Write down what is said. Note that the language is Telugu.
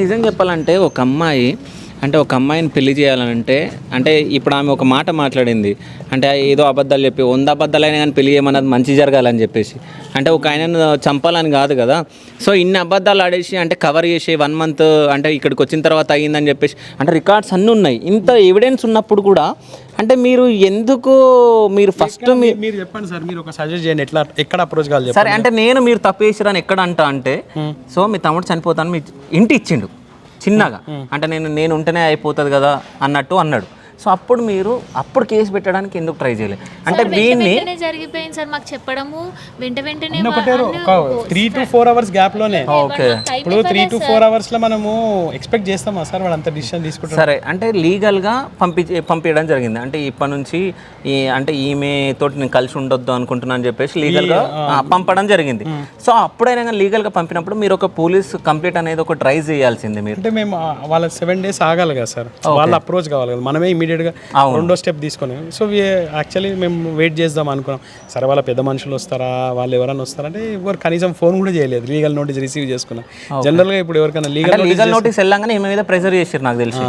నిజం చెప్పాలంటే ఒక అమ్మాయిని పెళ్లి చేయాలంటే అంటే ఇప్పుడు ఆమె ఒక మాట మాట్లాడింది అంటే ఏదో అబద్ధాలు చెప్పి 100 అబద్ధాలైనా కానీ పెళ్లి చేయమన్నది మంచి జరగాలని చెప్పేసి అంటే ఒక ఆయనను చంపాలని కాదు కదా. సో ఇన్ని అబద్ధాలు ఆడేసి అంటే కవర్ చేసి 1 మంత్ అంటే ఇక్కడికి వచ్చిన తర్వాత అయ్యిందని చెప్పేసి అంటే రికార్డ్స్ అన్నీ ఉన్నాయి. ఇంత ఎవిడెన్స్ ఉన్నప్పుడు కూడా అంటే మీరు ఫస్ట్ మీరు చెప్పండి సార్, మీరు ఒక సజెస్ట్ చేయండి ఎక్కడ అప్రోచ్ కావాలి సరే అంటే మీరు తప్పు చేసిరని ఎక్కడ అంటే సో మీ తమ్ముడు చనిపోతాను మీ ఇంటి ఇచ్చిండు చిన్నగా అంటే నేను ఉంటేనే అయిపోతుంది కదా అన్నట్టు అన్నాడు. సో అప్పుడు కేసు పెట్టడానికి ఎందుకు ట్రై చేయలేదు అంటే దీన్ని జరిగిపోయింది సార్ మాకు చెప్పడము వెంటనే 3 to 4 hours గ్యాప్ లోనే. ఓకే ఇప్పుడు 3 to 4 hours లో మనము ఎక్స్పెక్ట్ చేస్తామా సార్ వాడు అంత డిసిషన్ తీసుకుంటారు? సరే అంటే లీగల్గా పంపించడం జరిగింది అంటే ఇప్పటి నుంచి అంటే ఈమె తోటి నేను కలిసి ఉండొద్దు అనుకుంటున్నాను అని చెప్పేసి లీగల్గా పంపడం జరిగింది. సో అప్పుడైనా కానీ లీగల్గా పంపినప్పుడు మీరు ఒక పోలీస్ కంప్లీట్ అనేది ఒక ట్రై చేయాల్సింది మీరు. అంటే మేము వాళ్ళ 7 days ఆగాలి కదా సార్, వాళ్ళ అప్రోచ్ కావాలి కదా, మనమే ఇమీడియట్గా రెండో స్టెప్ తీసుకొని. సో యాక్చువల్లీ మేము వెయిట్ చేద్దాం అనుకున్నాం. సరే వాళ్ళ పెద్ద మనుషులు వస్తారా, వాళ్ళు ఎవరైనా వస్తారంటే ఎవరు కనీసం ఫోన్ కూడా చేయలేదు. లీగల్ నోటీస్ రిసీవ్ చేసుకున్నాం. జనరల్గా ఇప్పుడు ఎవరికైనా లీగల్ నోటీస్ వెళ్ళగానే ఈమె మీద ప్రెజర్ చేసారు నాకు తెలిసి.